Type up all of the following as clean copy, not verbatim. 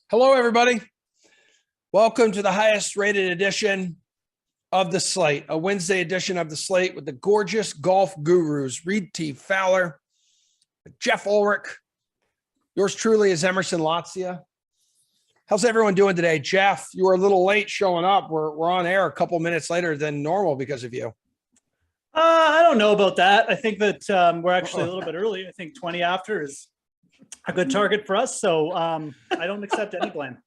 Hello, everybody. Welcome to the highest rated edition of the Slate, a Wednesday edition of the Slate with the gorgeous golf gurus, Reed T. Fowler, Jeff Ulrich. Yours truly is Emerson Latzia. How's everyone doing today? Jeff, you were a little late showing up. We're on air a couple minutes later than normal because of you. I don't know about that. I think that we're actually a little bit early. I think 20 after is a good target for us. So I don't accept any blame.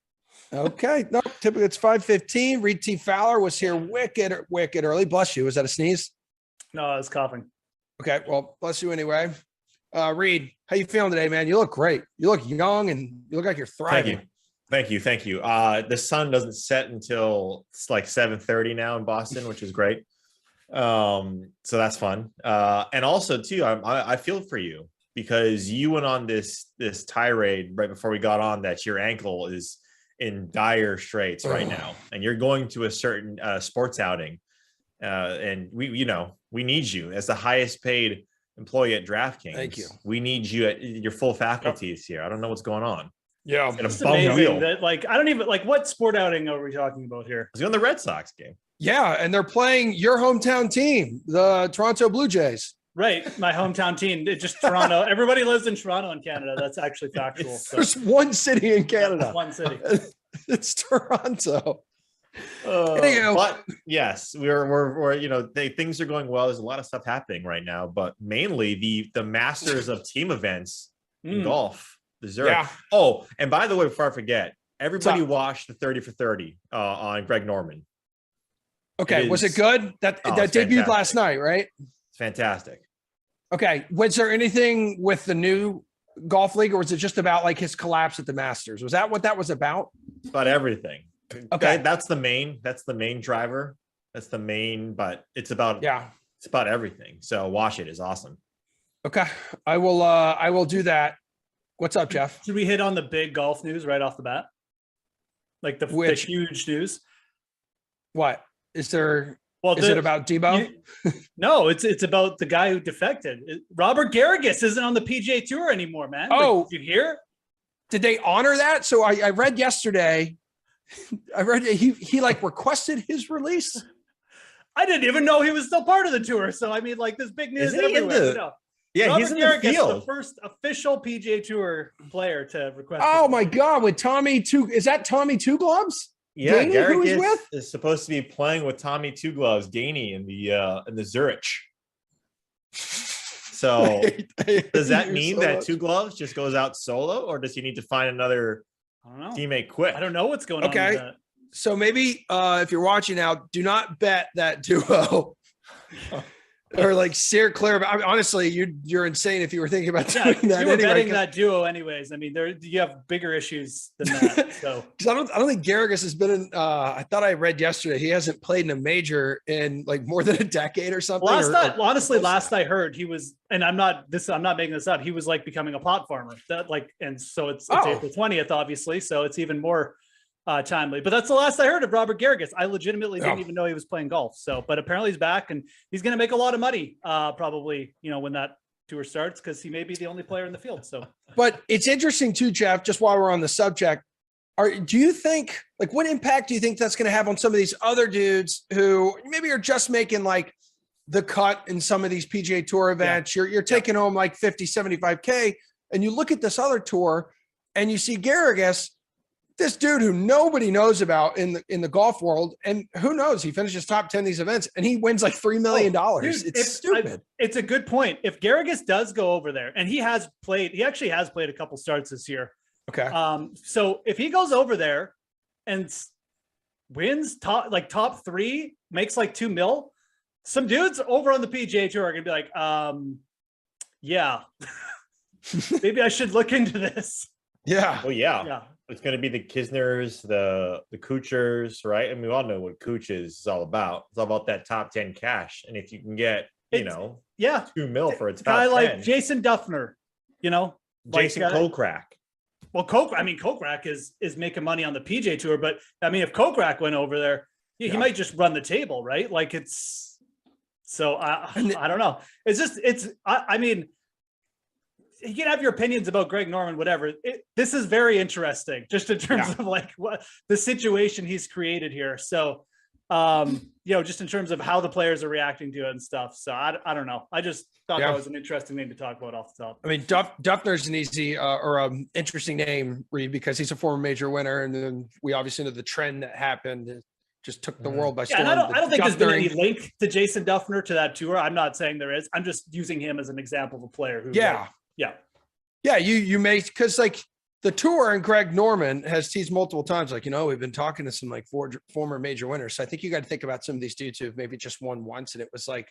Okay. No, typically it's 5:15. Reed T. Fowler was here wicked early. Bless you. Was that a sneeze? No, I was coughing. Okay. Well, bless you anyway. Reed, how you feeling today, man? You look great. You look young and you look like you're thriving. Thank you. The sun doesn't set until it's like 7:30 now in Boston, which is great. So that's fun. And also too, I feel for you because you went on this tirade right before we got on that your ankle is in dire straits right now, and you're going to a certain sports outing, and we need you as the highest paid employee at DraftKings. Thank you. We need you at your full faculties here. I don't know what's going on. Yeah, it's amazing that I don't even what sport outing are we talking about here? I was on the Red Sox game. Yeah, and they're playing your hometown team, the Toronto Blue Jays. Right, my hometown team. It's just Toronto. Everybody lives in Toronto in Canada. That's actually factual. So. There's one city in Canada. One city. It's Toronto. But yes, we're things are going well. There's a lot of stuff happening right now, but mainly the Masters of team events in golf. The Zurich. Yeah. Oh, and by the way, before I forget, everybody watched the 30 for 30 on Greg Norman. Okay, was it good? That debuted last night, right? It's fantastic. Okay, was there anything with the new golf league, or was it just about like his collapse at the Masters? Was that what that was about? It's about everything. Okay, that's the main driver. That's the main, but it's about everything. So watch it. It's awesome. Okay, I will do that. What's up, Jeff? Should we hit on the big golf news right off the bat? Like the huge news? What? Is it about Deebo? No, it's about the guy who defected. Robert Garrigus isn't on the PGA Tour anymore, man. Oh, did you hear? Did they honor that? So I read yesterday. I read he requested his release. I didn't even know he was still part of the tour. So I mean, this big news everywhere. Yeah, Robert he's in Garrigus, the field. The first official PGA Tour player to request. Oh my God! With Tommy is that Tommy Two Gloves? Yeah, Garrigus is supposed to be playing with Tommy Two Gloves, Gainey in the Zurich. So does that mean that Two Gloves just goes out solo, or does he need to find another teammate quick? I don't know what's going on. Okay, with that. So maybe if you're watching now, do not bet that duo. Or steer clear of. Honestly, you're insane if you were thinking about doing that. You were betting that duo, anyways. I mean, you have bigger issues than that. So I don't think Garrigus has been in. I thought I read yesterday he hasn't played in a major in more than a decade or something. Last I heard he was, and I'm not making this up. He was becoming a pot farmer. And so it's April 20th, obviously. So it's even more timely, but that's the last I heard of Robert Garrigus. I legitimately didn't even know he was playing golf. So, but apparently he's back and he's going to make a lot of money, probably, when that tour starts, because he may be the only player in the field. So, but it's interesting too, Jeff, just while we're on the subject, do you think what impact do you think that's going to have on some of these other dudes who maybe are just making the cut in some of these PGA Tour events? Yeah. You're taking home 50, 75K, and you look at this other tour and you see Garrigus, this dude who nobody knows about in the golf world, and who knows, he finishes top 10 these events and he wins $3 million. It's stupid. It's a good point. If Garrigus does go over there, and he actually has played a couple starts this year. Okay. So if he goes over there and wins top 3, makes $2 million, some dudes over on the PGA Tour are gonna be yeah, maybe I should look into this. Yeah. Well, yeah. It's going to be the Kisners, the Kuchers, right? And we all know what Kuch is all about. It's all about that top 10 cash. And if you can get, $2 million for its guy top 10. Jason Duffner, Jason Kokrak. Well, Kokrak is making money on the PGA Tour, but I mean, if Kokrak went over there, he might just run the table, right? I don't know. I mean, you can have your opinions about Greg Norman, whatever. This is very interesting, just in terms of like what the situation he's created here. So, just in terms of how the players are reacting to it and stuff. So I don't know. I just thought that was an interesting thing to talk about off the top. I mean, Duffner's an easy or interesting name, Reed, because he's a former major winner, and then we obviously know the trend that happened. It just took the world by storm. And I don't think there's been any link to Jason Duffner to that tour. I'm not saying there is. I'm just using him as an example of a player who. You may, because like the tour and Greg Norman has teased multiple times, like, we've been talking to some like former major winners. So I think you got to think about some of these dudes who've maybe just won once, and it was like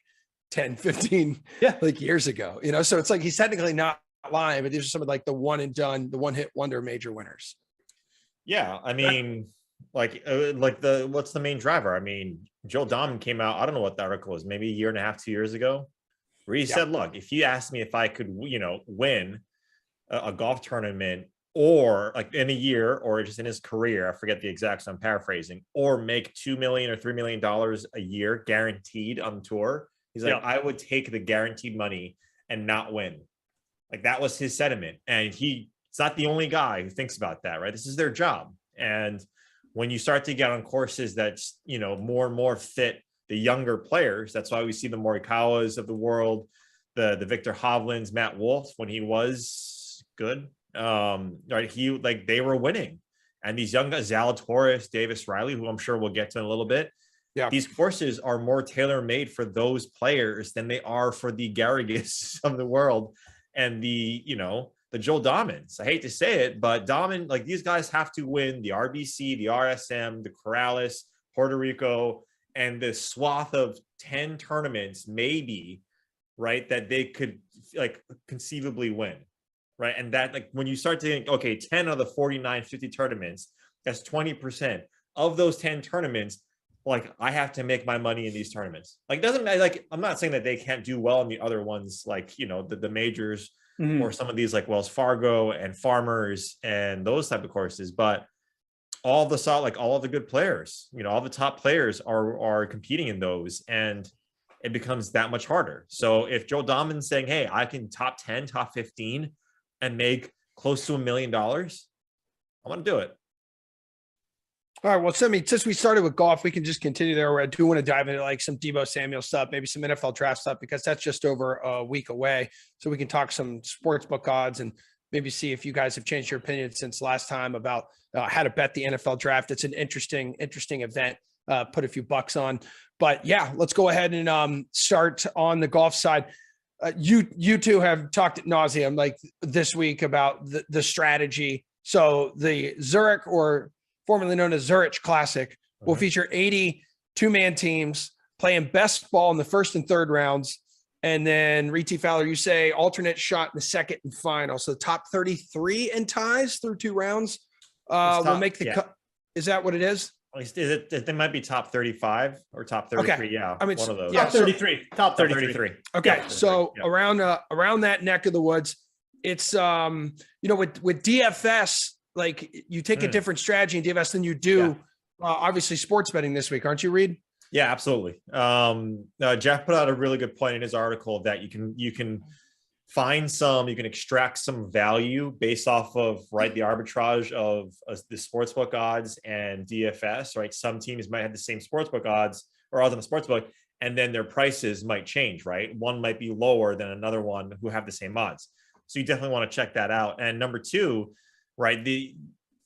10, 15 like years ago, so it's like he's technically not lying, but these are some of like the one and done, the one hit wonder major winners. Yeah, I mean, what's the main driver? I mean, Joel Dahman came out, I don't know what the article was, maybe a year and a half, 2 years ago, where he said, look, if you asked me if I could, win a golf tournament or like in a year or just in his career, I forget the exact, so I'm paraphrasing, or make $2 million or $3 million a year guaranteed on tour, he's like, I would take the guaranteed money and not win. Like that was his sentiment. And it's not the only guy who thinks about that, right? This is their job. And when you start to get on courses that, more and more fit the younger players, that's why we see the Morikawas of the world, the Victor Hovlands, Matt Wolff, when he was good, right? They were winning. And these young guys, Zalatoris, Davis Riley, who I'm sure we'll get to in a little bit, these courses are more tailor-made for those players than they are for the Garrigus of the world and the Joel Dahmans. I hate to say it, but Dahman, like these guys have to win the RBC, the RSM, the Corrales, Puerto Rico, and the swath of 10 tournaments, maybe, right, that they could like conceivably win, right? And that, like, when you start to think, okay, 10 of the 49, 50 tournaments, that's 20% of those 10 tournaments. Like, I have to make my money in these tournaments. Like, I'm not saying that they can't do well in the other ones, like, the majors or some of these like Wells Fargo and Farmers and those type of courses, but all of the good players, all the top players are competing in those, and it becomes that much harder. So if Joel Dahman's saying, hey, I can top 10, top 15 and make close to $1 million, I want to do it. All right. Well, since we started with golf, we can just continue there. Where I do want to dive into like some Deebo Samuel stuff, maybe some NFL draft stuff, because that's just over a week away. So we can talk some sportsbook odds and maybe see if you guys have changed your opinion since last time about how to bet the NFL draft. It's an interesting event. Put a few bucks on, but yeah, let's go ahead and start on the golf side. You two have talked ad nauseum like this week about the strategy. So the Zurich, or formerly known as Zurich Classic, will feature 80 two-man teams playing best ball in the first and third rounds. And then Reed T. Fowler, you say alternate shot in the second and final. So the top 33 in ties through 2 rounds will make the cut. Is that what it is? They might be top 35 or top 33. Okay. Yeah, I mean, one of those. Top 33. Top 33. Okay, yeah, so around that neck of the woods, it's with DFS, like you take a different strategy in DFS than you do obviously sports betting this week, aren't you, Reed? Yeah, absolutely. Jeff put out a really good point in his article that you can extract some value based off of, right, the arbitrage of the sportsbook odds and DFS, right? Some teams might have the same sportsbook odds or odds on the sportsbook, and then their prices might change, right? One might be lower than another one who have the same odds. So you definitely want to check that out. And number 2, right,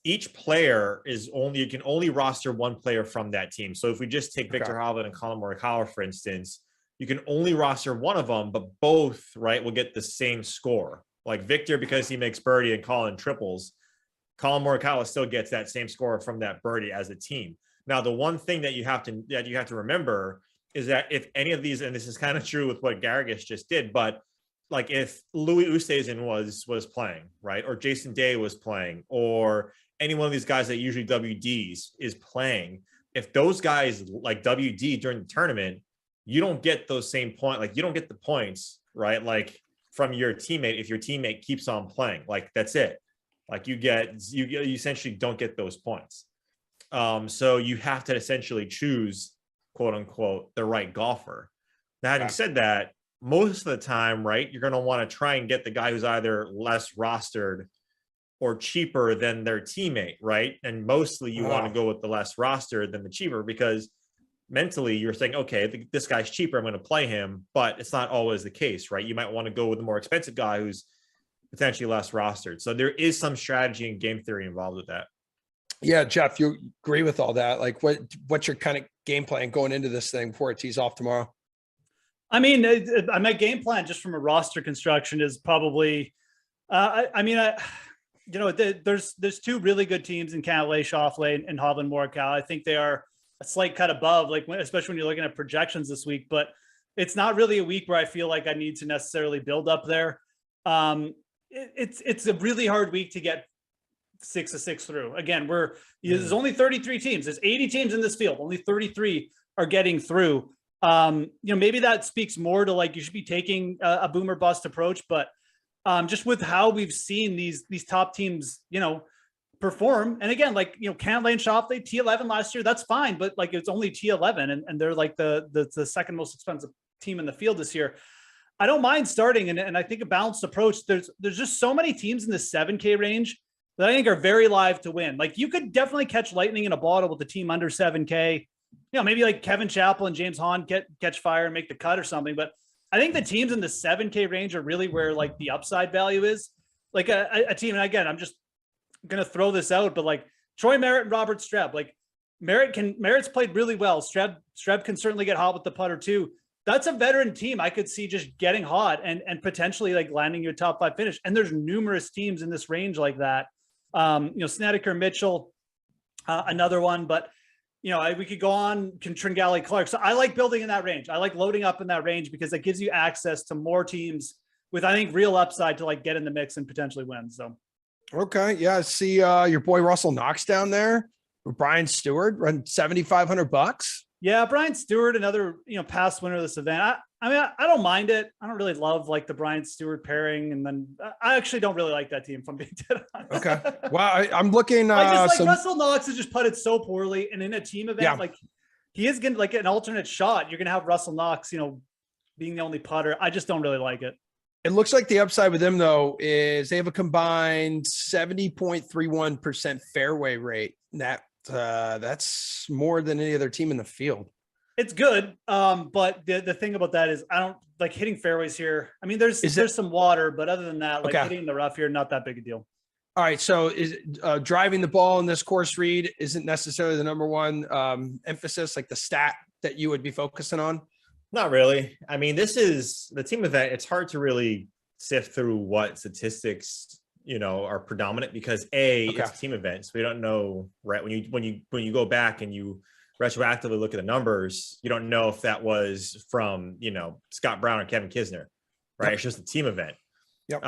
each player you can only roster one player from that team. So if we just take Victor Hovland and Colin Morikawa, for instance, you can only roster one of them, but both, right, will get the same score. Like Victor, because he makes birdie, and Colin triples, Colin Morikawa still gets that same score from that birdie as a team. Now, the one thing that you have to remember is that if any of these, and this is kind of true with what Garrigus just did, but like if Louis Oosthuizen was playing, right, or Jason Day was playing, or any one of these guys that usually WDs is playing, if those guys like WD during the tournament, you don't get those same points. Like, you don't get the points, right, like from your teammate if your teammate keeps on playing. Like, that's it. Like, you essentially don't get those points. So you have to essentially choose, quote unquote, the right golfer. Now, having said that, most of the time, right, you're going to want to try and get the guy who's either less rostered or cheaper than their teammate, right? And mostly you want to go with the less rostered than the cheaper, because mentally you're saying, okay, this guy's cheaper, I'm going to play him, but it's not always the case, right? You might want to go with the more expensive guy who's potentially less rostered. So there is some strategy and game theory involved with that. Yeah, Jeff, you agree with all that? Like, what's your kind of game plan going into this thing before it tees off tomorrow? I mean, my game plan just from a roster construction is probably, there's two really good teams in Cantlay, Schauffele, and Hovland Morikawa. I think they are a slight cut above, like especially when you're looking at projections this week. But it's not really a week where I feel like I need to necessarily build up there. It's a really hard week to get 6 of 6 through. Again, there's only 33 teams. There's 80 teams in this field. Only 33 are getting through. Maybe that speaks more to like you should be taking a boomer bust approach, but just with how we've seen these top teams, perform. And again, like, Cantlay and Schauffele, T11 last year, that's fine, but like it's only T11 and they're like the second most expensive team in the field this year. I don't mind starting, and I think a balanced approach. There's just so many teams in the 7K range that I think are very live to win. Like you could definitely catch lightning in a bottle with the team under 7K. Maybe like Kevin Chappell and James Hahn catch fire and make the cut or something. But I think the teams in the 7K range are really where like the upside value is. Like a team, and again, I'm just gonna throw this out, but like Troy Merritt and Robert Streb. Like Merritt's played really well. Streb can certainly get hot with the putter too. That's a veteran team I could see just getting hot and potentially like landing your top 5 finish. And there's numerous teams in this range like that. Snedeker, Mitchell, another one, but we could go on Tringali, Clark. So I like building in that range. I like loading up in that range because that gives you access to more teams with, I think, real upside to like get in the mix and potentially win. So. Okay. Yeah. I see your boy Russell Knox down there. Brian Stewart run $7,500. Yeah. Brian Stewart, another, past winner of this event. I don't mind it. I don't really love like the Brian Stewart pairing. And then I actually don't really like that team, if I'm being dead honest. Okay. Well, I'm looking. Russell Knox has just putted so poorly. And in a team event, like he is going to like an alternate shot. You're going to have Russell Knox, being the only putter. I just don't really like it. It looks like the upside with them though, is they have a combined 70.31% fairway rate. That's more than any other team in the field. It's good. But the thing about that is I don't like hitting fairways here. I mean, there's some water, but other than that, like hitting the rough here, not that big a deal. All right. So is driving the ball in this course read isn't necessarily the number one emphasis, like the stat that you would be focusing on? Not really. I mean, this is the team event. It's hard to really sift through what statistics, are predominant because it's a team event. So we don't know, right? When you go back and you retroactively look at the numbers, you don't know if that was from, Scott Brown or Kevin Kisner, right? Yep. It's just a team event. Yep.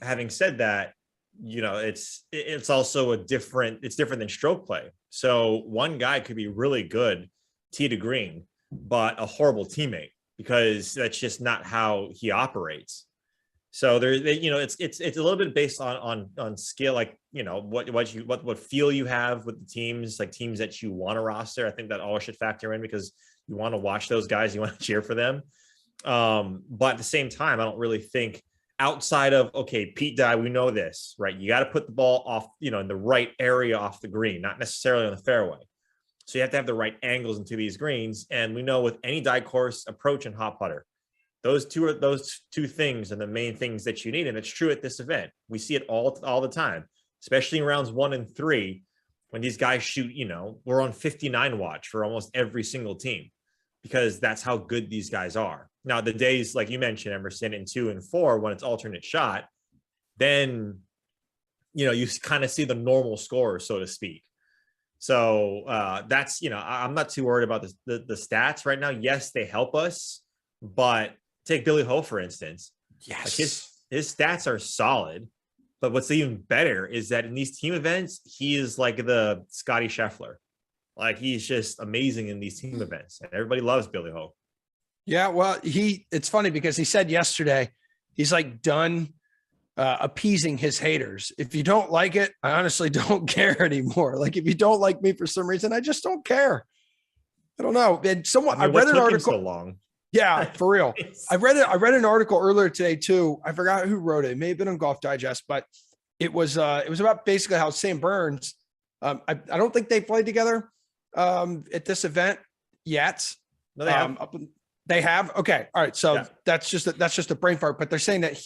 Having said that, it's also different than stroke play. So one guy could be really good tee to green, but a horrible teammate because that's just not how he operates. So it's a little bit based on skill, like, what feel you have with the teams, like teams that you want to roster. I think that all should factor in because you want to watch those guys, you want to cheer for them. But at the same time, I don't really think outside of, Pete Dye, we know this, right? You got to put the ball off, in the right area off the green, not necessarily on the fairway. So you have to have the right angles into these greens. And we know with any die course approach and hot putter, those two things are the main things that you need. And it's true at this event. We see it all the time, especially in rounds 1 and 3, when these guys shoot, we're on 59 watch for almost every single team because that's how good these guys are. Now, the days, like you mentioned, Emerson, in 2 and 4, when it's alternate shot, then, you kind of see the normal score, so to speak. So that's, I'm not too worried about the stats right now. Yes, they help us, but take Billy Ho, for instance. Yes. Like his stats are solid, but what's even better is that in these team events, he is like the Scotty Scheffler. Like he's just amazing in these team events and everybody loves Billy Ho. Yeah. Well, it's funny because he said yesterday, he's like done appeasing his haters. If you don't like it, I honestly don't care anymore. Like if you don't like me for some reason, I just don't care. I don't know. And I read an article. So long? Yeah, for real. I read an article earlier today too. I forgot who wrote it. It may have been on Golf Digest, but it was about basically how Sam Burns. I don't think they played together at this event yet. No, they have. They have. Okay, all right. So Yeah. that's just a brain fart. But they're saying that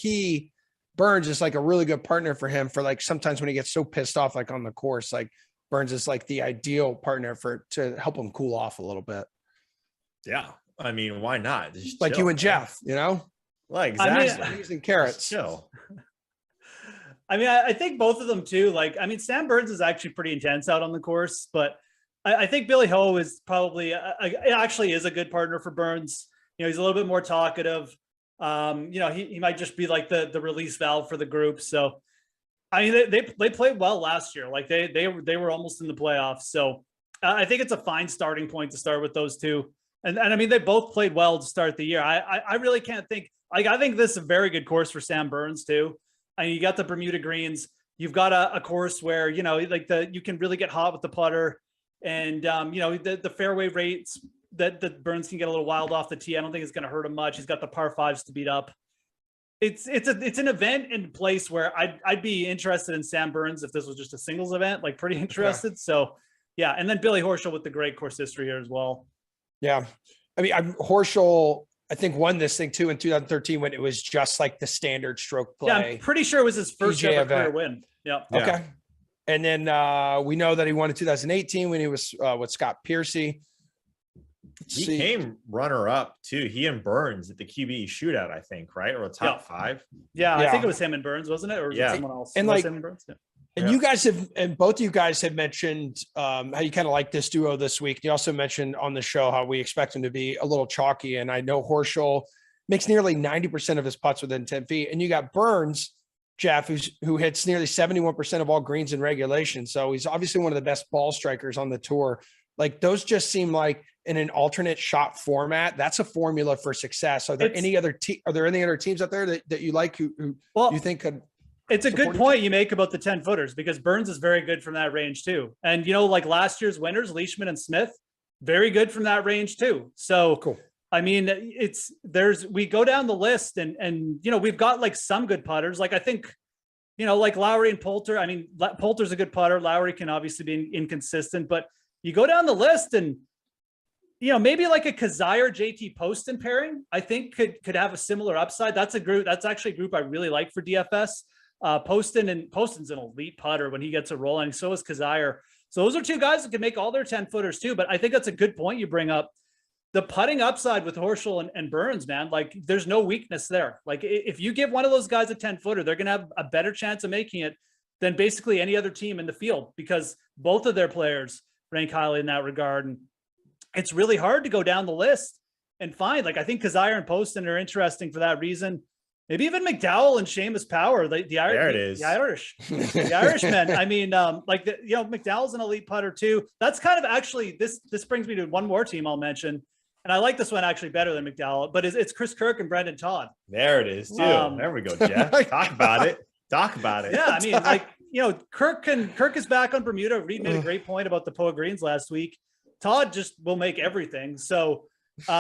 Burns is like a really good partner for him for like sometimes when he gets so pissed off like on the course, like Burns is like the ideal partner to help him cool off a little bit. Yeah. I mean, why not? Just Like chill, you and man. Jeff, you know? Like, I exactly. mean, Using carrots. Chill. I mean, I think both of them too. Like, I mean, Sam Burns is actually pretty intense out on the course, but I think Billy Ho is probably actually is a good partner for Burns. You know, he's a little bit more talkative. You know, he might just be like the release valve for the group. So, I mean, they played well last year. Like they were almost in the playoffs. So, I think it's a fine starting point to start with those two. And I mean, they both played well to start the year. I really can't think. Like, I think this is a very good course for Sam Burns too. I mean, you got the Bermuda greens. You've got a course where, you know, like you can really get hot with the putter, and you know, the fairway rates that Burns can get a little wild off the tee. I don't think it's going to hurt him much. He's got the par fives to beat up. It's an event and place where I'd be interested in Sam Burns if this was just a singles event, like pretty interested. So yeah, and then Billy Horschel with the great course history here as well. Yeah, I mean, Horschel, I think won this thing too in 2013 when it was just like the standard stroke play. Yeah, I'm pretty sure it was his first PGA ever career event. win. Yeah. Okay. And then we know that he won in 2018 when he was with Scott Piercy. He came runner up too. He and Burns at the QB shootout, I think, right? Or a top five. Yeah, I Yeah. think it was him and Burns, wasn't it? Or was it someone else? And Was like- him and Burns? Yeah. And you guys have, and both of you guys have mentioned how you kind of like this duo this week. You also mentioned on the show how we expect him to be a little chalky. And I know Horschel makes nearly 90% of his putts within 10 feet. And you got Burns, Jeff, who hits nearly 71% of all greens in regulation. So he's obviously one of the best ball strikers on the tour. Like those just seem like in an alternate shot format, that's a formula for success. Are there any other teams out there that you like who you think could? It's a good point you make about the 10 footers because Burns is very good from that range too. And, you know, like last year's winners, Leishman and Smith, very good from that range too. So, cool. I mean, we go down the list and, you know, we've got like some good putters. Like I think, you know, like Lowry and Poulter, I mean, Poulter's a good putter. Lowry can obviously be inconsistent, but you go down the list and, you know, maybe like a Kazire JT Poston pairing, I think could have a similar upside. That's actually a group I really like for DFS. Poston's an elite putter when he gets a roll, and so is Kazire. So those are two guys that can make all their 10 footers too. But I think that's a good point you bring up. The putting upside with Horschel and Burns, man, like there's no weakness there. Like if you give one of those guys a 10 footer, they're going to have a better chance of making it than basically any other team in the field because both of their players rank highly in that regard. And it's really hard to go down the list and find, like, I think Kazire and Poston are interesting for that reason. Maybe even McDowell and Seamus Power, the Irishman. I mean, McDowell's an elite putter too. That's kind of actually this brings me to one more team I'll mention, and I like this one actually better than McDowell, but it's Chris Kirk and Brendan Todd. There it is too. There we go, Jeff. Talk about it. Yeah, I mean, like, you know, Kirk is back on Bermuda. Reed made a great point about the Poa Greens last week. Todd just will make everything. So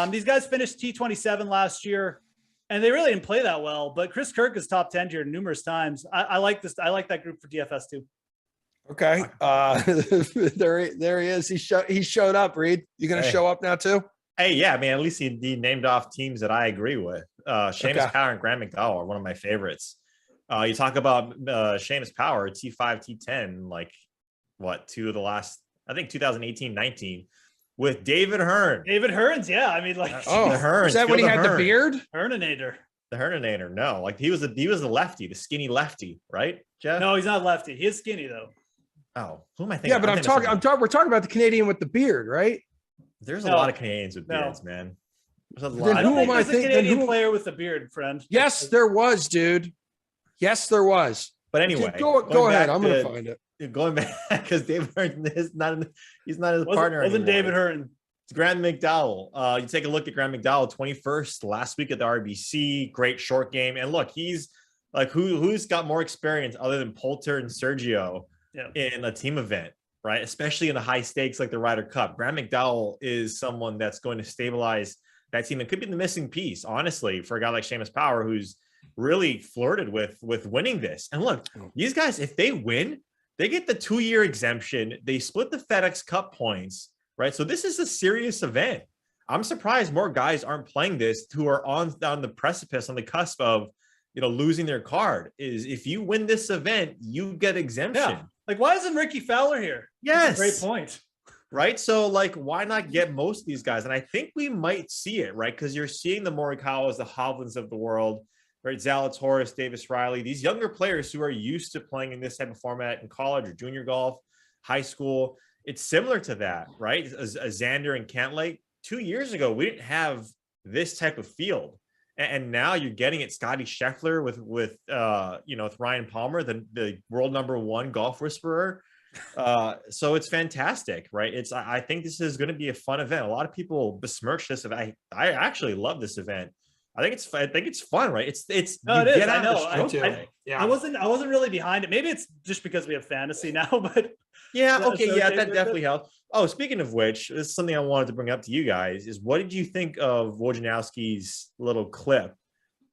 these guys finished T27 last year. And they really didn't play that well, but Chris Kirk is top 10 here numerous times. I like this. I like that group for DFS too. Okay. There he is. He showed up, Reed. You going to show up now too? Hey, yeah, man, at least he named off teams that I agree with. Seamus Power and Grant McDowell are one of my favorites. You talk about Seamus Power, T5, T10, like what, two of the last, I think 2018, 19. With David Hearn. David Hearns, yeah. I mean, like, the Hearns. Is that when he had the beard? Hearninator. The Hearninator. No, like he was the lefty, the skinny lefty, right, Jeff? No, he's not lefty. He is skinny though. Oh, who am I thinking? Yeah, but we're talking about the Canadian with the beard, right? There's a lot of Canadians with beards, man. There's a lot. I don't think there's a Canadian player with a beard, friend. Yes, there was, dude. Yes, there was. But anyway, go ahead. I'm going to find it. Going back because David Hearn is not. He's not his partner. Wasn't David Hearn? It's Grant McDowell. You take a look at Grant McDowell, 21st last week at the RBC. Great short game, and look, he's like who's got more experience other than Poulter and Sergio in a team event, right? Especially in the high stakes like the Ryder Cup. Grant McDowell is someone that's going to stabilize that team. It could be the missing piece, honestly, for a guy like Seamus Power, who's really flirted with winning this. And look, these guys, if they win, they get the 2-year exemption. They split the FedEx Cup points, right? So this is a serious event. I'm surprised more guys aren't playing this who are on the precipice, on the cusp of, losing their card. Is if you win this event, you get exemption. Yeah. Like, why isn't Ricky Fowler here? Yes. That's a great point. Right. So like, why not get most of these guys? And I think we might see it, right? Because you're seeing the Morikawas, the Hovlands of the world, right? Zalatoris, Davis Riley, these younger players who are used to playing in this type of format in college or junior golf, high school. It's similar to that, right? As Xander and Cantlay, 2 years ago, we didn't have this type of field. And now you're getting it. Scotty Scheffler with Ryan Palmer, the world #1 golf whisperer. So it's fantastic, right? I think this is going to be a fun event. A lot of people besmirch this event. I actually love this event. I think it's fun, right? It is. I know. I wasn't really behind it. Maybe it's just because we have fantasy now, but yeah, okay, yeah, that definitely helps. Oh, speaking of which, this is something I wanted to bring up to you guys. Is what did you think of Wojnarowski's little clip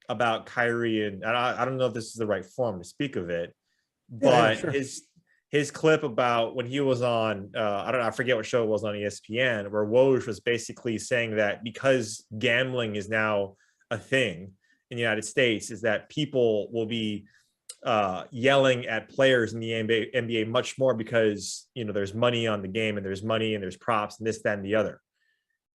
about Kyrie? And I don't know if this is the right form to speak of it, but sure. His clip about when he was on, I forget what show it was on ESPN, where Woj was basically saying that because gambling is now a thing in the United States, is that people will be yelling at players in the NBA much more because, there's money on the game and there's money and there's props and this, that, and the other.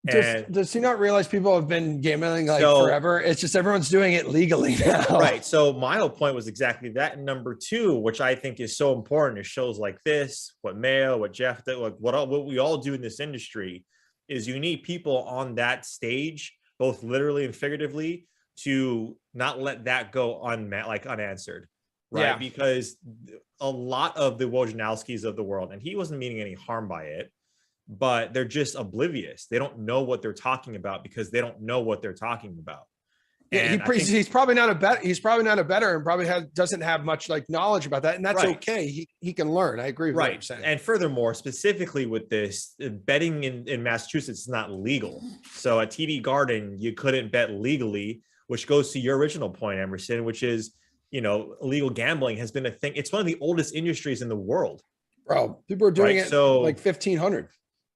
Does he not realize people have been gambling forever? It's just everyone's doing it legally now. Right. So my whole point was exactly that. And number two, which I think is so important, is shows like this, what Mayo, what Jeff did, like what we all do in this industry, is you need people on that stage, both literally and figuratively, to not let that go unanswered. Right. Yeah. Because a lot of the Wojnarowskis of the world, and he wasn't meaning any harm by it, but they're just oblivious. They don't know what they're talking about because they don't know what they're talking about. Yeah, he's probably not a bet. He's probably not a bettor and probably doesn't have much knowledge about that. And that's right. Okay. He can learn. I agree with what you're saying. And furthermore, specifically with this, betting in Massachusetts is not legal. So at TD Garden, you couldn't bet legally, which goes to your original point, Emerson, which is, illegal gambling has been a thing. It's one of the oldest industries in the world. Bro, people are doing it like 1500.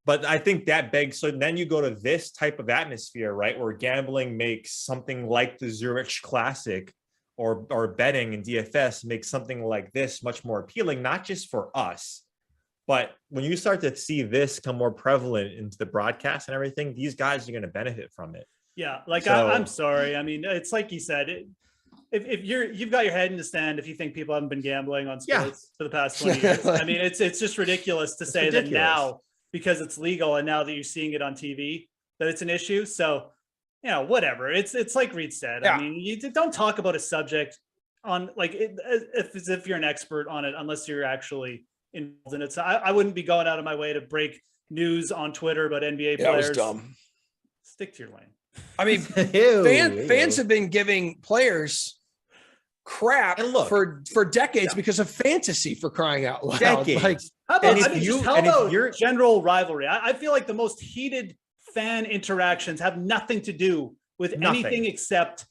But I think that begs, so then you go to this type of atmosphere, right, where gambling makes something like the Zurich Classic or betting in DFS makes something like this much more appealing, not just for us, but when you start to see this come more prevalent into the broadcast and everything, these guys are going to benefit from it. Yeah, I'm sorry. I mean, it's like you said, if you've got your head in the sand, if you think people haven't been gambling on sports for the past 20 years, I mean, it's just ridiculous to say that now, because it's legal and now that you're seeing it on TV, that it's an issue. So, whatever. It's like Reed said. Yeah. I mean, you don't talk about a subject on as if you're an expert on it, unless you're actually involved in it. So I wouldn't be going out of my way to break news on Twitter about NBA players. That was dumb. Stick to your lane. I mean, fans have been giving players crap for decades because of fantasy, for crying out loud. Decades. How about general rivalry? I feel like the most heated fan interactions have nothing to do with anything except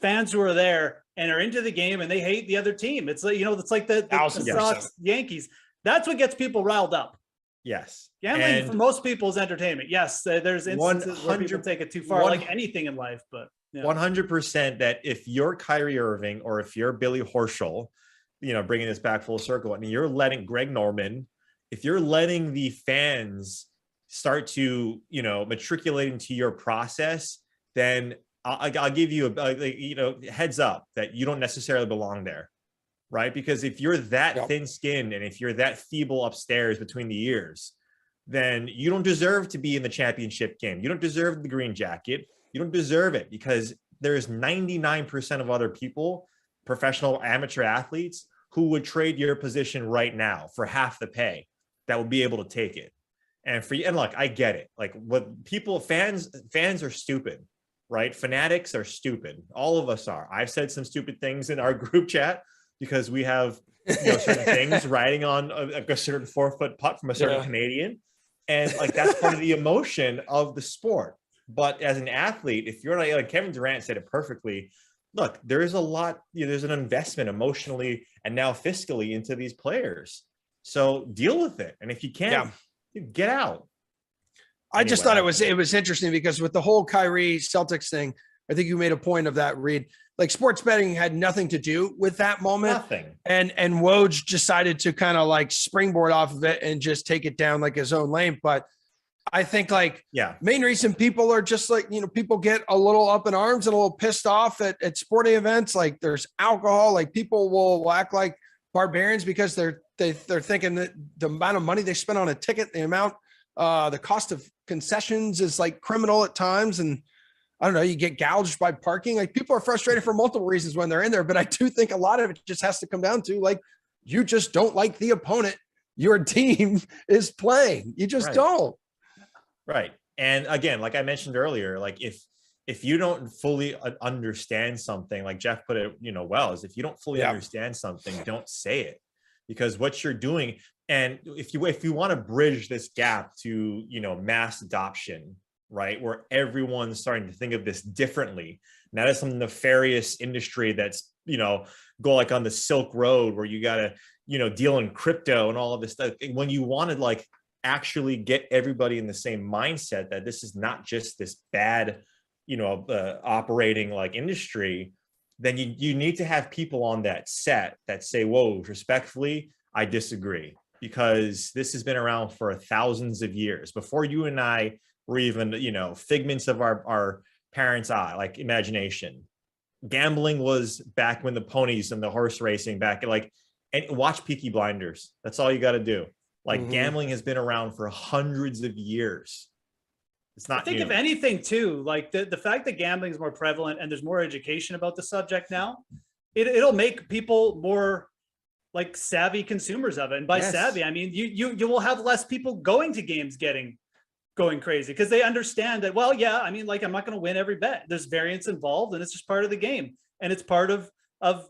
fans who are there and are into the game and they hate the other team. It's like, it's like the Sox, Yankees. That's what gets people riled up. Yes. Gambling for most people is entertainment. Yes, there's instances where people take it too far, like anything in life, but 100% that if you're Kyrie Irving or if you're Billy Horschel, bringing this back full circle, and you're letting Greg Norman, if you're letting the fans start to, matriculate into your process, then I'll give you a heads up that you don't necessarily belong there, right? Because if you're that thin-skinned and if you're that feeble upstairs between the ears, then you don't deserve to be in the championship game. You don't deserve the green jacket. You don't deserve it, because there's 99% of other people, professional amateur athletes, who would trade your position right now for half the pay that would be able to take it. And look, I get it. Like, what fans are stupid, right? Fanatics are stupid. All of us are. I've said some stupid things in our group chat because we have certain things riding on a certain 4-foot putt from a certain Canadian. And that's part of the emotion of the sport. But as an athlete, if you're like Kevin Durant said it perfectly, look, there is a lot, there's an investment emotionally and now fiscally into these players. So deal with it. And if you can't, get out. I just thought it was interesting because with the whole Kyrie Celtics thing, I think you made a point of that, Reed. Like sports betting had nothing to do with that moment. Nothing. And Woj decided to kind of like springboard off of it and just take it down like his own lane. But I think main reason people are just like, people get a little up in arms and a little pissed off at sporting events. Like there's alcohol, like people will act like barbarians because they're thinking that the amount of money they spend on a ticket, the cost of concessions is like criminal at times. And I don't know, you get gouged by parking. Like people are frustrated for multiple reasons when they're in there, but I do think a lot of it just has to come down to like, you just don't like the opponent your team is playing. You just don't. Right. And again, like I mentioned earlier, like if you don't fully understand something, like Jeff put it, well, is if you don't fully understand something, don't say it, because what you're doing. And if you want to bridge this gap to, mass adoption, right, where everyone's starting to think of this differently, not as some nefarious industry that's, go like on the Silk Road where you got to, deal in crypto and all of this stuff. When you want to like actually get everybody in the same mindset that this is not just this bad, operating like industry, then you need to have people on that set that say, whoa, respectfully, I disagree, because this has been around for thousands of years before you and I were even, figments of our parents' eye, like imagination. Gambling was back when the ponies and the horse racing back, and watch Peaky Blinders. That's all you got to do. Like gambling has been around for hundreds of years. It's not. I think new. If anything too, like the fact that gambling is more prevalent and there's more education about the subject now, it'll make people more like savvy consumers of it. And by savvy, I mean, you will have less people going to games going crazy because they understand that, well, yeah, I mean, like, I'm not going to win every bet. There's variance involved and it's just part of the game. And it's part of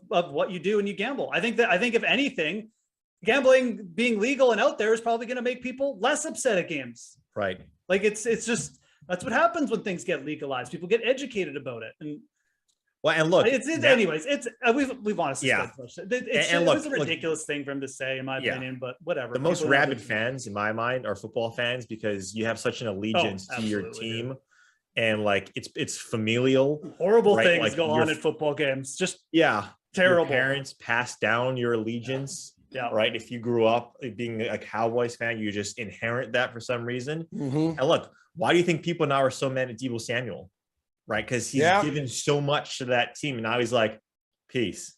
what you do when you gamble. I think if anything, gambling being legal and out there is probably going to make people less upset at games. Right. Like it's just, that's what happens when things get legalized. People get educated about it. And well, and look, anyways, we've honestly it was a ridiculous thing for him to say, in my opinion, but whatever. The most rabid fans in my mind are football fans because you have such an allegiance to your team. And like, it's familial. Horrible things go on at football games. Just terrible. Your parents pass down your allegiance. Yeah. Right. If you grew up being a Cowboys fan, you just inherit that for some reason. And look, why do you think people now are so mad at Deebo Samuel? Right. Because he's given so much to that team. And now he's like, peace.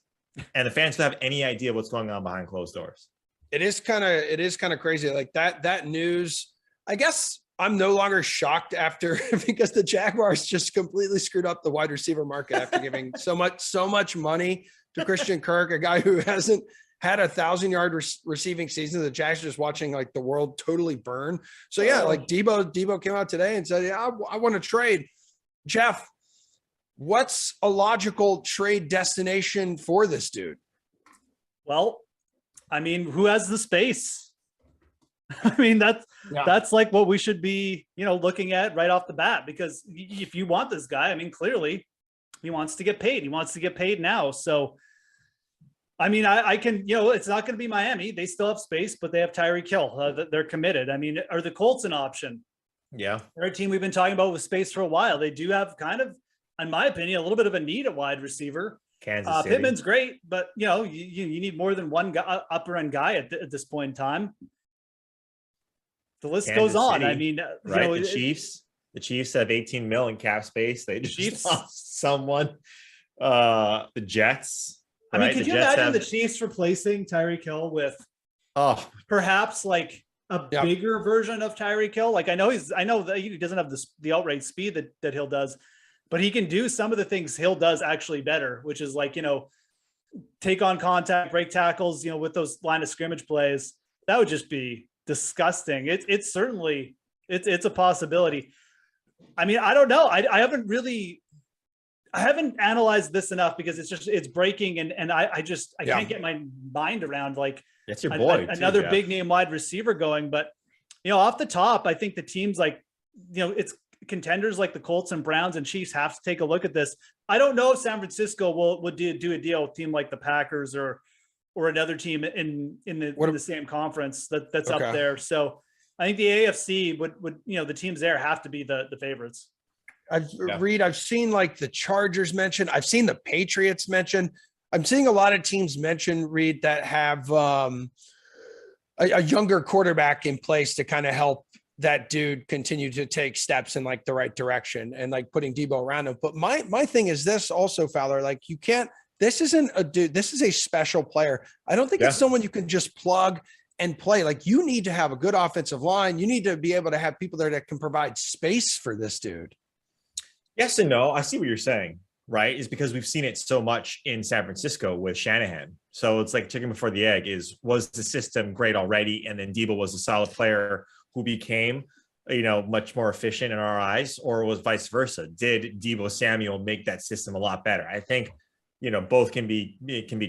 And the fans don't have any idea what's going on behind closed doors. It is kind of crazy. Like that news, I guess I'm no longer shocked after because the Jaguars just completely screwed up the wide receiver market after giving so much money to Christian Kirk, a guy who hasn't had 1,000-yard receiving season. The Jags are just watching like the world totally burn. So like Deebo came out today and said, I want to trade. Jeff, what's a logical trade destination for this dude? Well, I mean, who has the space? I mean, that's like what we should be, looking at right off the bat, because if you want this guy, I mean, clearly he wants to get paid. He wants to get paid now. So, I mean, I can, it's not going to be Miami. They still have space, but they have Tyreek Hill. They're committed. I mean, are the Colts an option? Yeah. They're a team we've been talking about with space for a while. They do have kind of, in my opinion, a little bit of a need at wide receiver. Kansas City. Pittman's great, but, you need more than one guy, upper end guy at this point in time. The list goes on. City, I mean, right? The Chiefs have 18 mil in cap space. They just lost someone. The Jets. I mean, could you imagine the Chiefs replacing Tyreek Hill with perhaps like a bigger version of Tyreek Hill? Like I know that he doesn't have the outright speed that Hill does, but he can do some of the things Hill does actually better, which is like, take on contact, break tackles, with those line of scrimmage plays. That would just be disgusting. It's certainly a possibility. I mean, I don't know. I haven't analyzed this enough because it's breaking and I can't get my mind around like that's your boy another too, big name wide receiver going. But off the top, I think the team's like, it's contenders like the Colts and Browns and Chiefs have to take a look at this. I don't know if San Francisco would do a deal with a team like the Packers or another team in the same conference that's up there. So I think the AFC would the teams there have to be the favorites. I've seen like the Chargers mentioned. I've seen the Patriots mentioned. I'm seeing a lot of teams mentioned, Reed, that have a younger quarterback in place to kind of help that dude continue to take steps in like the right direction and like putting Deebo around him. But my thing is this also, Fowler, like you can't, this isn't a dude, this is a special player. I don't think it's someone you can just plug and play. Like you need to have a good offensive line. You need to be able to have people there that can provide space for this dude. Yes and no. I see what you're saying, right? Is because we've seen it so much in San Francisco with Shanahan. So it's like chicken before the egg. Was the system great already? And then Deebo was a solid player who became, much more efficient in our eyes, or was vice versa? Did Deebo Samuel make that system a lot better? I think, both can be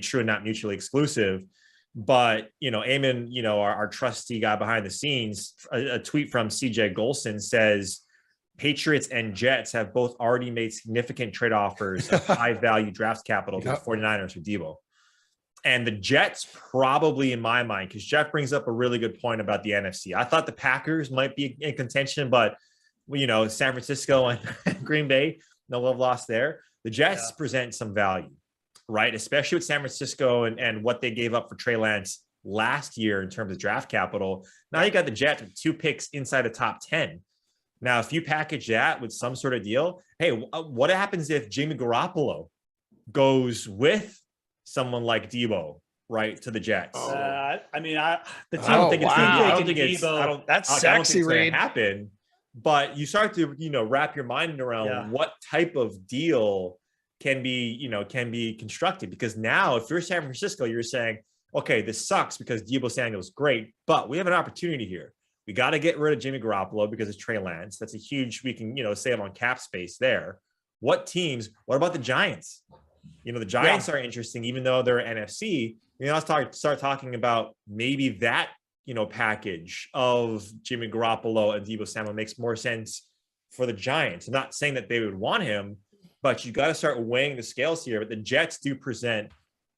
true and not mutually exclusive. But, Eamon, our trusty guy behind the scenes, a tweet from CJ Golson says, Patriots and Jets have both already made significant trade offers of high value draft capital to the 49ers for Deebo. And the Jets probably, in my mind, because Jeff brings up a really good point about the NFC. I thought the Packers might be in contention, but, San Francisco and Green Bay, no love lost there. The Jets present some value, right? Especially with San Francisco and what they gave up for Trey Lance last year in terms of draft capital. Now you got the Jets with 2 picks inside the top 10. Now, if you package that with some sort of deal, hey, what happens if Jimmy Garoppolo goes with someone like Deebo, right, to the Jets? The team I don't think it's going to happen. But you start to, wrap your mind around what type of deal can be constructed. Because now, if you're San Francisco, you're saying, okay, this sucks because Deebo Samuel is great, but we have an opportunity here. We got to get rid of Jimmy Garoppolo because it's Trey Lance. That's a huge, we can, save on cap space there. What about the Giants? The Giants are interesting, even though they're NFC. Let's start talking about maybe that, package of Jimmy Garoppolo and Deebo Samuel makes more sense for the Giants. I'm not saying that they would want him, but you got to start weighing the scales here. But the Jets do present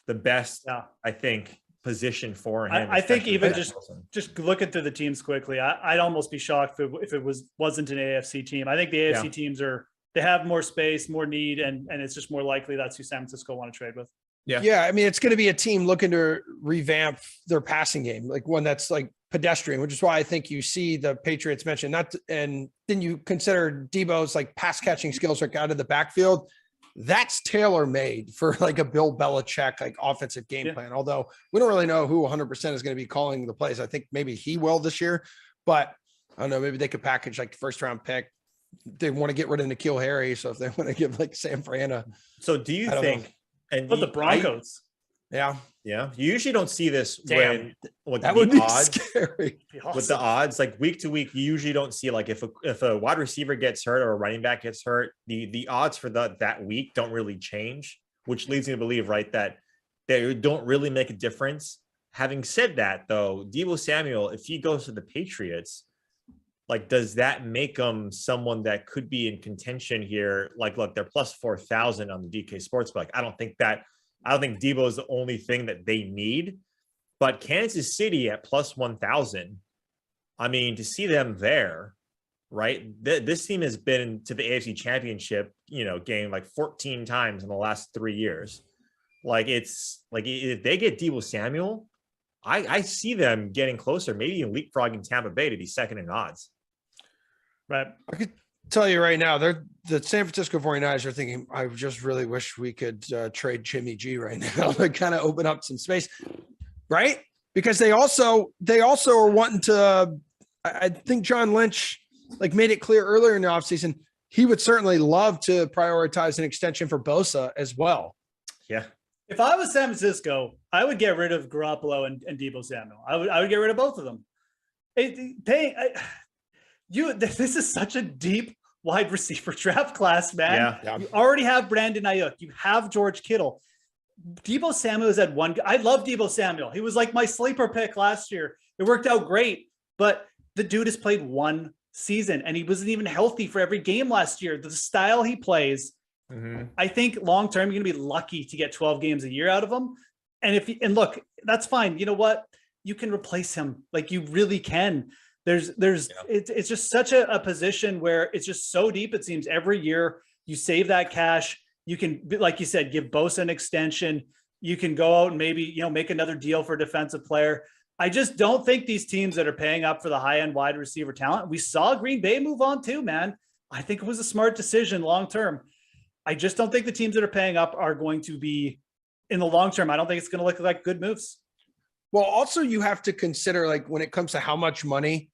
the best, I think, position for him. I think even just looking through the teams quickly, I'd almost be shocked if it wasn't an AFC team. I think the AFC teams they have more space, more need, and it's just more likely that's who San Francisco want to trade with. Yeah. I mean, it's going to be a team looking to revamp their passing game, like one that's like pedestrian, which is why I think you see the Patriots mentioned and then you consider Deebo's like pass catching skills like out of the backfield. That's tailor-made for like a Bill Belichick, like offensive game plan. Although we don't really know who 100% is going to be calling the plays. I think maybe he will this year, but I don't know. Maybe they could package like the first round pick. They want to get rid of N'Keal Harry. So if they want to give like Sam Fran so do you think, the Broncos? Yeah. You usually don't see this that would be scary. With the odds, like week to week, you usually don't see like if a wide receiver gets hurt or a running back gets hurt, the odds for that week don't really change, which leads me to believe, right, that they don't really make a difference. Having said that, though, Deebo Samuel, if he goes to the Patriots, like, does that make him someone that could be in contention here? Like, look, they're plus 4,000 on the DK Sportsbook. I don't think Deebo is the only thing that they need, but Kansas City at plus 1,000. I mean, to see them there, right? This team has been to the AFC Championship, game like 14 times in the last 3 years. Like, it's like if they get Deebo Samuel, I see them getting closer, maybe even leapfrogging Tampa Bay to be second in odds. Right. I could tell you right now, the San Francisco 49ers are thinking, I just really wish we could trade Jimmy G right now to kind of open up some space, right? Because they also are wanting to, I think John Lynch like made it clear earlier in the offseason, he would certainly love to prioritize an extension for Bosa as well. Yeah. If I was San Francisco, I would get rid of Garoppolo and Deebo Samuel. I would get rid of both of them. This is such a deep wide receiver draft class, man. Yeah. You already have Brandon Ayuk. You have George Kittle. Deebo Samuel is at one. I love Deebo Samuel. He was like my sleeper pick last year. It worked out great, but the dude has played one season, and he wasn't even healthy for every game last year. The style he plays, I think long term you're going to be lucky to get 12 games a year out of him. And look, that's fine. You know what? You can replace him. Like, you really can. It's just such a position where it's just so deep. It seems every year you save that cash. You can, like you said, give Bosa an extension. You can go out and maybe, make another deal for a defensive player. I just don't think these teams that are paying up for the high-end wide receiver talent, we saw Green Bay move on too, man. I think it was a smart decision long-term. I just don't think the teams that are paying up are going to be, in the long term, I don't think it's going to look like good moves. Well, also you have to consider, like, when it comes to how much money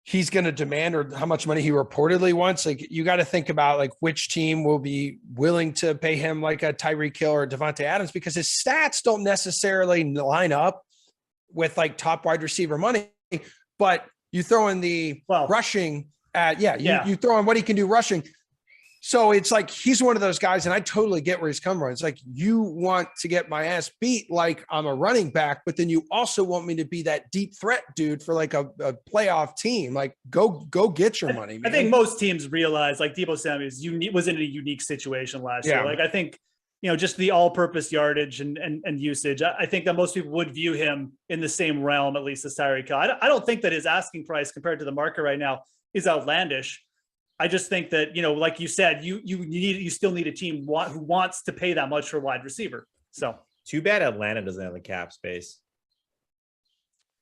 he's going to demand or how much money he reportedly wants, like, you got to think about, like, which team will be willing to pay him like a Tyreek Hill or Devontae Adams, because his stats don't necessarily line up with like top wide receiver money, but you throw in the rushing you throw in what he can do rushing. So it's like, he's one of those guys, and I totally get where he's coming from. It's like, you want to get my ass beat like I'm a running back, but then you also want me to be that deep threat dude for like a playoff team. Like, go get your money, man. I think most teams realize, like, Deebo Samuel was in a unique situation last year. Like, I think, just the all-purpose yardage and usage, I think that most people would view him in the same realm, at least as Tyreek Hill. I don't think that his asking price compared to the market right now is outlandish. I just think that, like you said, you still need a team who wants to pay that much for a wide receiver. So too bad Atlanta doesn't have the cap space.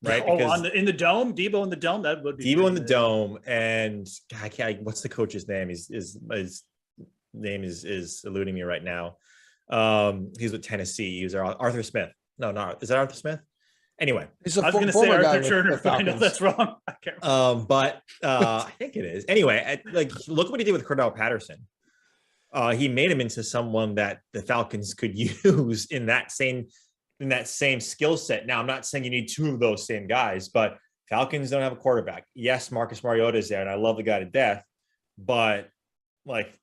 Right? In the dome, Deebo in the dome, that would be Deebo in the dome, and what's the coach's name? His name is eluding me right now. He's with Tennessee. He's Arthur Smith. No, is that Arthur Smith? Anyway, I was going to say Arthur Turner, but I know that's wrong. I can't but I think it is. Anyway, look what he did with Cordell Patterson. He made him into someone that the Falcons could use in that same skill set. Now, I'm not saying you need two of those same guys, but Falcons don't have a quarterback. Yes, Marcus Mariota is there, and I love the guy to death, but like,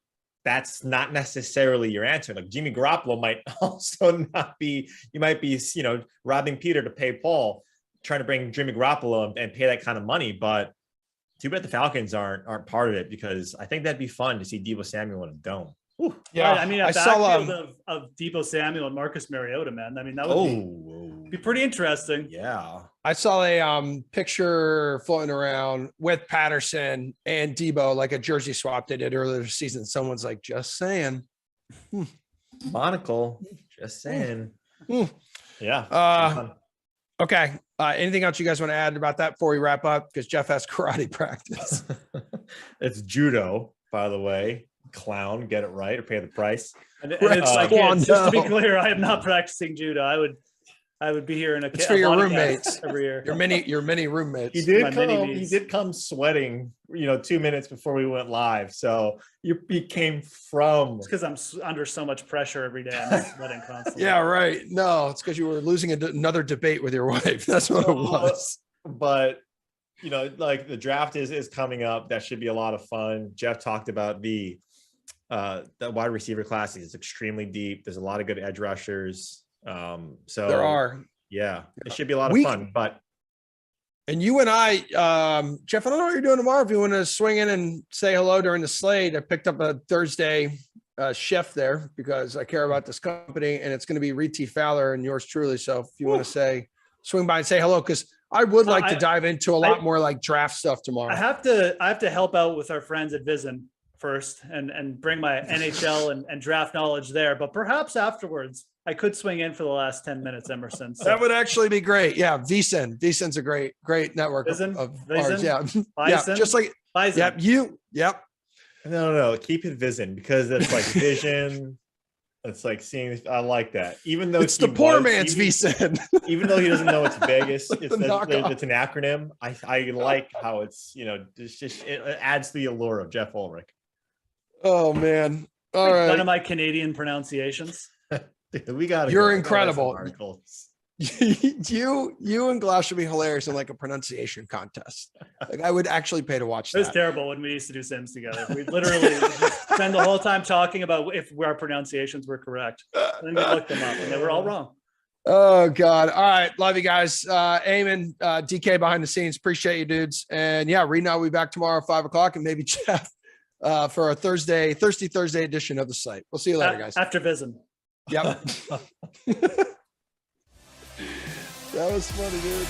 that's not necessarily your answer. Like, Jimmy Garoppolo might also not be, you might be, robbing Peter to pay Paul, trying to bring Jimmy Garoppolo and pay that kind of money. But too bad the Falcons aren't part of it, because I think that'd be fun to see Deebo Samuel in a dome. Ooh, yeah, I mean, a backfield of Deebo Samuel and Marcus Mariota, man. I mean, that would be pretty interesting. Yeah, I saw a picture floating around with Patterson and Deebo, like a jersey swap they did earlier this season. Someone's like, just saying. Monocle, just saying. Yeah. Okay. Anything else you guys want to add about that before we wrap up? Because Jeff has karate practice. It's judo, by the way. Clown, get it right or pay the price. And it's like, just to be clear, I am not practicing judo. I would be here in it's for your roommates every year. Your many roommates. He did come sweating, 2 minutes before we went live. So he came from. It's because I'm under so much pressure every day. I'm sweating constantly. Yeah, right. No, it's because you were losing another debate with your wife. That's what it was. But like, the draft is coming up. That should be a lot of fun. Jeff talked about the wide receiver class is extremely deep. There's a lot of good edge rushers. So there are. Yeah, it should be a lot of fun. And you and I, Jeff, I don't know what you're doing tomorrow. If you want to swing in and say hello during the Slate, I picked up a Thursday shift there because I care about this company, and it's going to be Reed T. Fowler and yours truly. So if you want to swing by and say hello, because I would like to dive into a lot more like draft stuff tomorrow. I have to help out with our friends at Vision first and bring my NHL and draft knowledge there. But perhaps afterwards, I could swing in for the last 10 minutes, Emerson. So. That would actually be great. Yeah. VSiN a great network of ours. Yeah. Yeah. Just like, Bison. Yep. No. Keep it Vision, because it's like vision. It's like seeing. I like that. Even though it's the poor man's VSiN. Even though he doesn't know it's Vegas, it's an acronym. I like how it's, it adds to the allure of Jeff Ulrich. Oh man. All right. None of my Canadian pronunciations. You're incredible. You and Glass should be hilarious in like a pronunciation contest. Like, I would actually pay to watch that. It was terrible when we used to do Sims together. We literally just spend the whole time talking about if our pronunciations were correct. And then we looked them up and they were all wrong. Oh God. All right. Love you guys. Eamon, DK behind the scenes. Appreciate you dudes. And yeah, Rena will be back tomorrow at 5:00 and maybe Jeff for a Thursday edition of the site. We'll see you later, guys. After Vism. Yep. That was funny, dude.